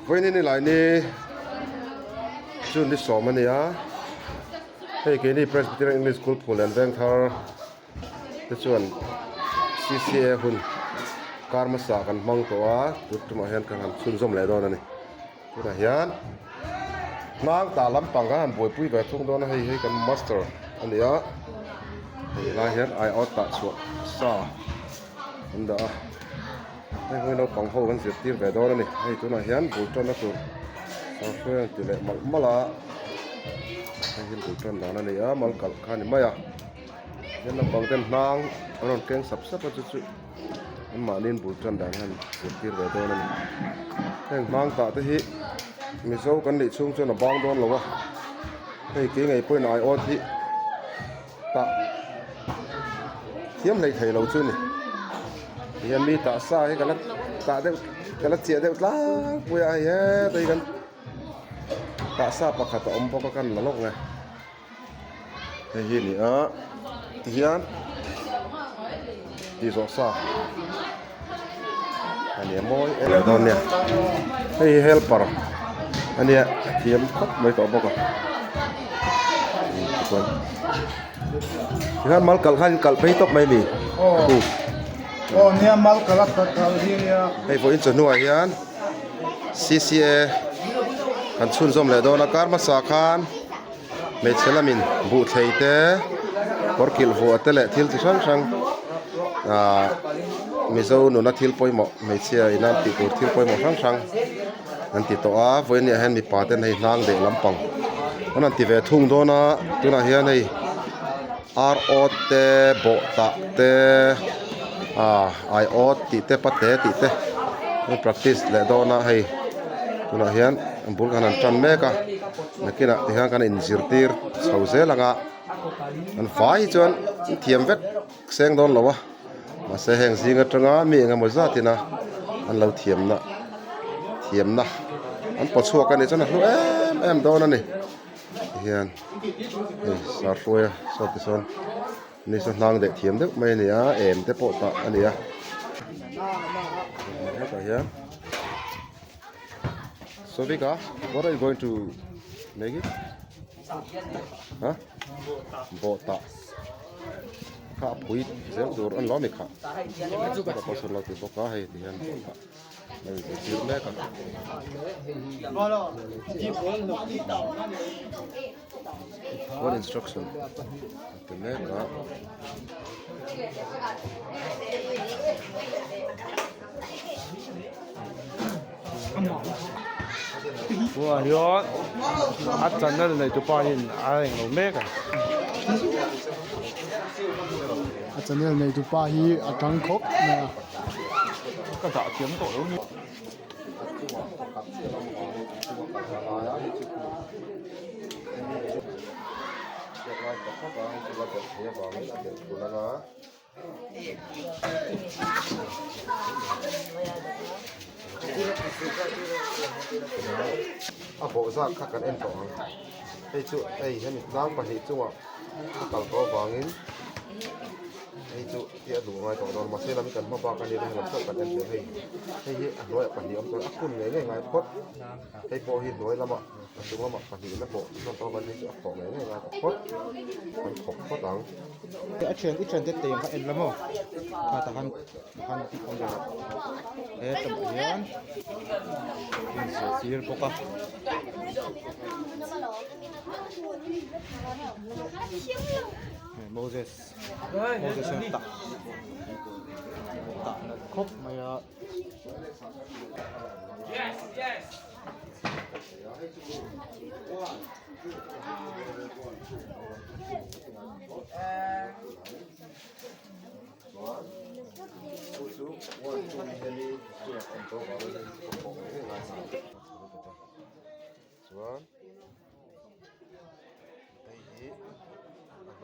Với nên lại nè June đi xóm anh à hey cái này Presbyterian English School Poland vang thar cái chuyện CCA hun karma sa kan mang to a tut ma hian kan han sun zom le don ani tuna hian nang ta lam pang kan boi pui ve thung don hei hei kan master ani a la hian ai out ta chu sa anda hei hoi no pang ho kan zir tir ve don ani hei tuna hian bul ton na tu sa feng ti le mal mala hei hian bul ton dan ani a mal kal khan maya hian na pang ten nang anon keng sap sap chu chu mà nên bùn trần đàn hành một kia về tôi này anh mang tạ tới hi mình sâu cắn địa chung cho nó bong đón rồi hey cái ngày bữa nay ôn thì tạ hiếm này thầy lâu chưa này thì em đi tạ xa cái là tạ đấy cái là chia đấy lá bữa ai hết đây kan tạ xa bạc hạt ông bọc căn là lốc này hey hi nữa thì hiền đi rõ xa anh em môi em đón nè hey helper anh em kiếm khóc mấy tổ bọc à cái mal cල් phải tóc mấy mì nè mal cl gì nè hey voi chân nuôi hiền CCA kan chun zom le do na karma sa khan me chelamin bu thei te porkil vo atele thil chi sang sang mizo no na thil poimo me chia ina ti ko thil poimo sang sang an ti to a voi ni hen mi pa ten hei nang de lampang an ti ve thung do na tuna hian hei ro te bo ta te I o ti te pa te ti te practice le do na hei tuna hian an bul kan an tran me ka nakina ti hian kan in zirtir chhoze langa an vai chuan thiam vet seng don lawa mà sẽ hàng gì ngắt trăng mi ngắm một giá thì na anh lâu thiểm na anh bỏ xua cái này cho nó em đâu nè hiền sao rồi sao thì sao này sao năng để thiểm được mấy này em để bỏ tạ anh này hết rồi hiền so Vika, what are you going to make it? Huh? Bỏ tạ khá bụi dễ dụt ăn ló mì khá có số lo từ bốc cá hay thì ăn bốc cá này sẽ chịu mẹ cả what instruction từ mẹ cả wow yo at chân nó này chụp ảnh ai ngầu mẹ cả channel này tụi pa hi atang khop nè cái tạ kiếm tội luôn bộ ra các cái em tổ đây chú đây hiện đang bật hết chú ạ tàu có vàng in hey chú dia đủ ngay tổ đòn mà xe làm cần bao cái này để làm sao cần em sẽ hey nói bản địa ông tôi áp dụng này ngay phốt hey po hi nói lắm ạ chúng nó mặc bản địa nó bộ nó to vấn đề áp dụng này ngay phốtมันขบphốt đắng cái chuyện tết tiền các em lắm không mà ta hanที่คนเดียวตบเฮียนเสียปกะMoses tak khop maya yes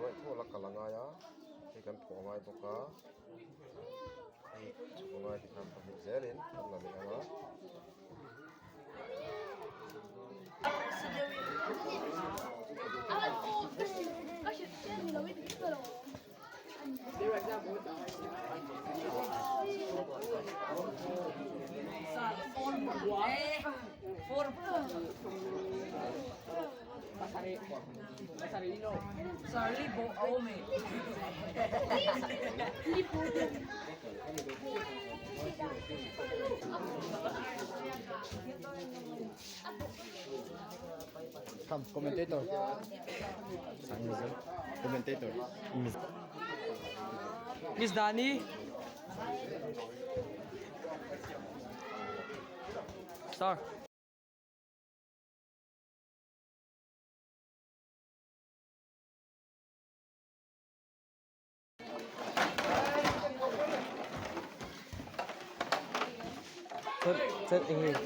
nói thôi là cả là ngay á thì cần bỏ ngay bọc cá thì bỏ ngay thì làm phần dễ lên là mình ăn á Sorry, Bo Ome. Come, commentator. Commentator. Miss Dani. Star. Set English.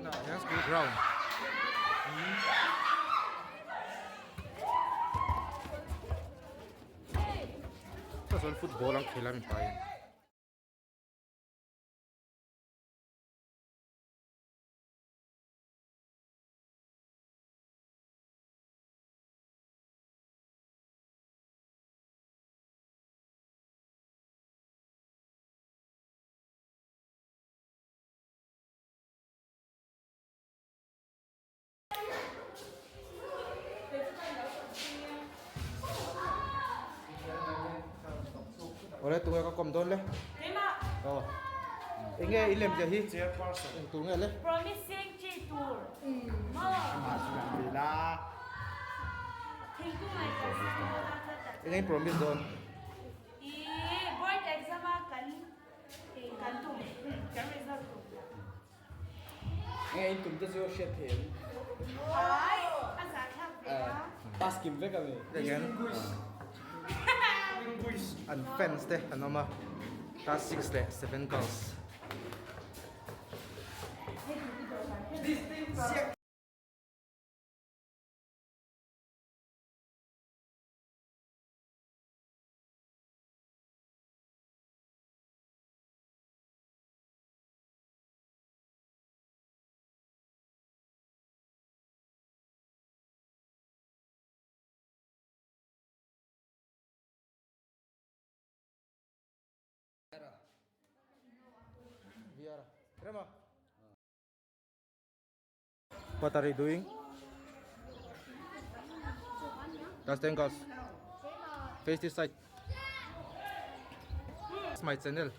No, that's good ground. So soal football ang kailan tayo. Oleh tunggu kau kom don leh. Tema Oh. Inge ilem je hi. Tunggu leh. promising chi tour. Bila. Thank you my cousin. Inge promise don. Board exam kan tu. Kan result tu. Ngayon tum to siyo shit him. Ay, asa kap ya. Pas kim ve kami. Dengan. An fans deh, ano ma. Tas 6 leh, 7 goals. Biar. Terima. What are you doing? That's 10 goals. Face this side. It's my channel.